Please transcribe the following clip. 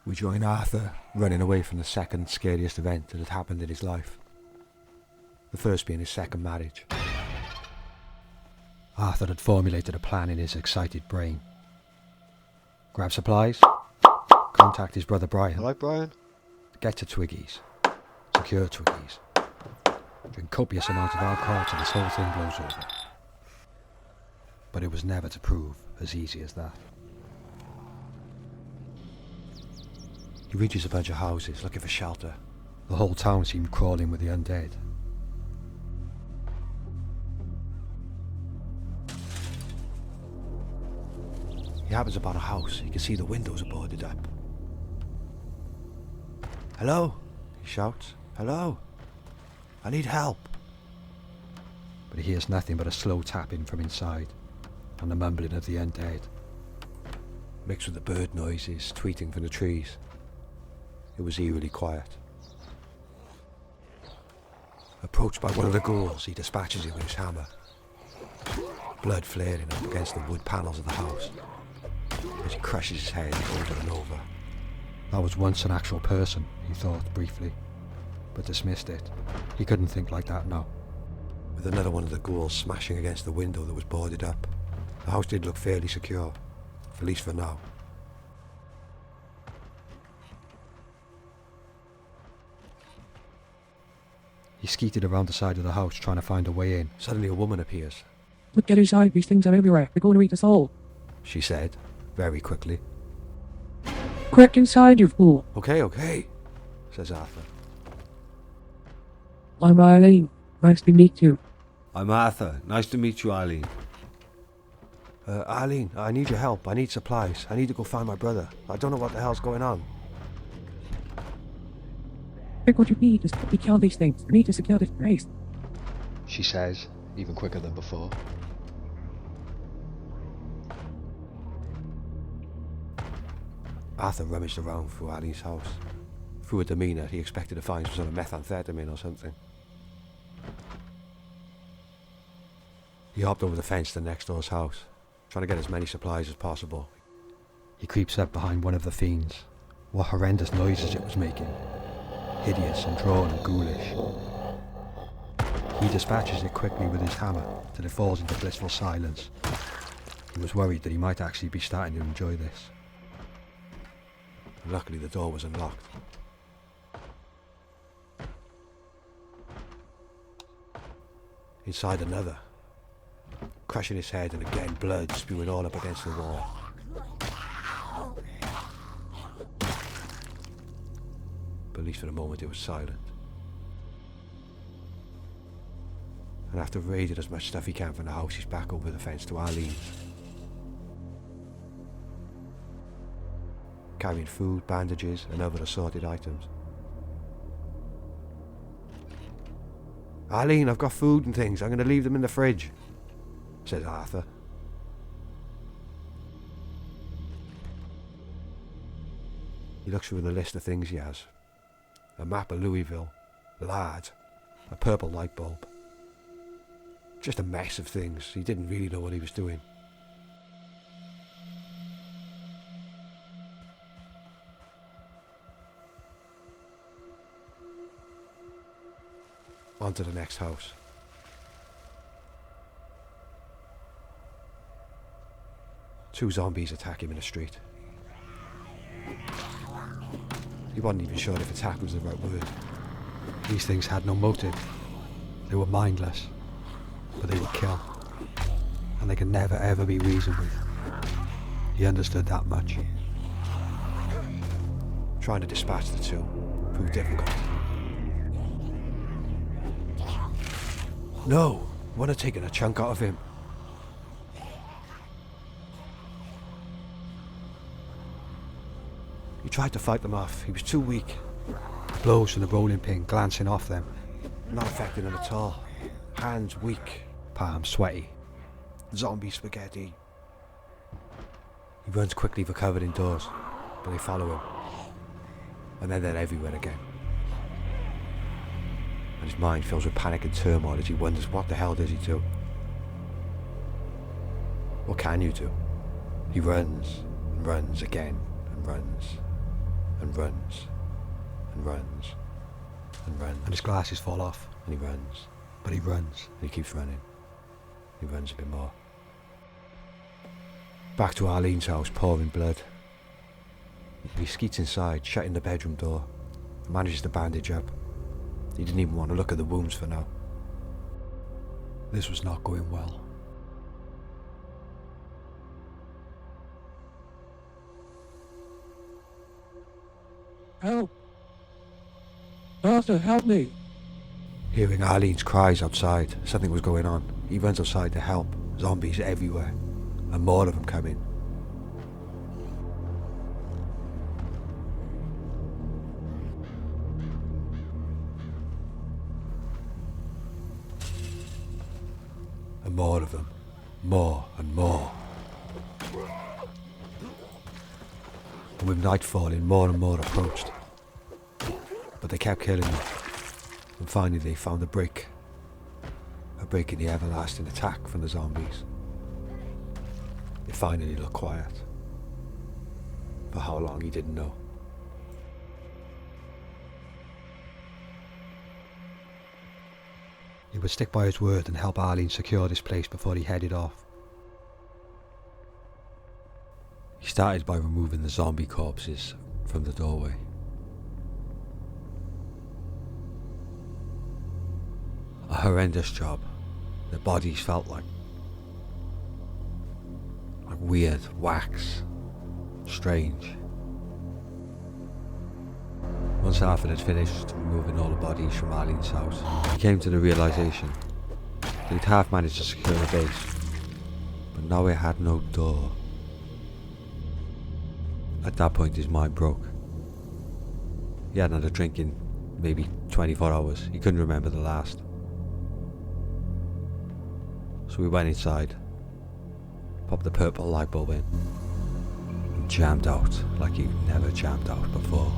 We join Arthur running away from the second scariest event that had happened in his life. The first being his second marriage. Arthur had formulated a plan in his excited brain. Grab supplies, contact his brother Brian. Alright, Brian? Get to Twiggy's. Secure Twiggy's. Drink copious amounts of alcohol till this whole thing blows over. But it was never to prove as easy as that. He reaches a bunch of houses looking for shelter. The whole town seemed crawling with the undead. He happens upon a house. He can see the windows are boarded up. "Hello?" he shouts. "Hello? I need help." But he hears nothing but a slow tapping from inside and the mumbling of the undead, mixed with the bird noises tweeting from the trees. It was eerily quiet. Approached by one of the ghouls, he dispatches him with his hammer, blood flaring up against the wood panels of the house as he crushes his head over and over. That was once an actual person, he thought briefly, but dismissed it. He couldn't think like that now. With another one of the ghouls smashing against the window that was boarded up, the house did look fairly secure, at least for now. He skeeted around the side of the house trying to find a way in. Suddenly a woman appears. "Look, get inside, these things are everywhere. They're going to eat us all," she said, very quickly. "Quick inside, you fool." Okay, says Arthur. "I'm Eileen. Nice to meet you." I'm Arthur. Nice to meet you, Eileen. Eileen, I need your help. I need supplies. I need to go find my brother. I don't know what the hell's going on. "Pick what you need is to kill these things. We need to secure this place," she says, even quicker than before. Arthur rummaged around through Eileen's house. Through her demeanour, he expected to find some sort of methamphetamine or something. He hopped over the fence to next door's house, trying to get as many supplies as possible. He creeps up behind one of the fiends. What horrendous noises it was making. Hideous and drawn and ghoulish. He dispatches it quickly with his hammer till it falls into blissful silence. He was worried that he might actually be starting to enjoy this. Luckily the door was unlocked. Inside another, crushing his head and again blood spewing all up against the wall. But at least for the moment it was silent. And after raiding as much stuff he can from the house, he's back over the fence to Eileen's, carrying food, bandages and other assorted items. "Eileen, I've got food and things. I'm going to leave them in the fridge," says Arthur. He looks through the list of things he has. A map of Louisville, lard, a purple light bulb. Just a mess of things. He didn't really know what he was doing. On to the next house. Two zombies attack him in the street. He wasn't even sure if attack was the right word. These things had no motive. They were mindless, but they would kill. And they could never ever be reasoned with. He understood that much. Trying to dispatch the two proved difficult. No, one had taken a chunk out of him. He tried to fight them off. He was too weak. Blows from the rolling pin glancing off them, not affecting him at all. Hands weak, palms sweaty. Zombie spaghetti. He runs quickly for cover indoors, but they follow him. And then they're everywhere again. And his mind fills with panic and turmoil as he wonders what the hell does he do? What can you do? He runs and runs again and runs. and runs and runs and runs. And his glasses fall off. And he runs. But he runs. And he keeps running. He runs a bit more. Back to Arlene's house, pouring blood. He skeets inside, shutting the bedroom door. Manages to bandage up. He didn't even want to look at the wounds for now. This was not going well. Help! Master, help me! Hearing Arlene's cries outside, something was going on. He runs outside to help. Zombies everywhere. And more of them coming. And more of them. More and more. And with night falling, more and more approached. But they kept killing them. And finally they found a break. A break in the everlasting attack from the zombies. It finally looked quiet. For how long he didn't know. He would stick by his word and help Arlene secure this place before he headed off. He started by removing the zombie corpses from the doorway. A horrendous job. Their bodies felt like weird wax. Strange. Once Arthur had finished removing all the bodies from Arlene's house, he came to the realization that he'd half managed to secure the base, but now it had no door. At that point his mind broke. He hadn't had a drink in maybe 24 hours. He couldn't remember the last. So we went inside, popped the purple light bulb in, and jammed out like he'd never jammed out before.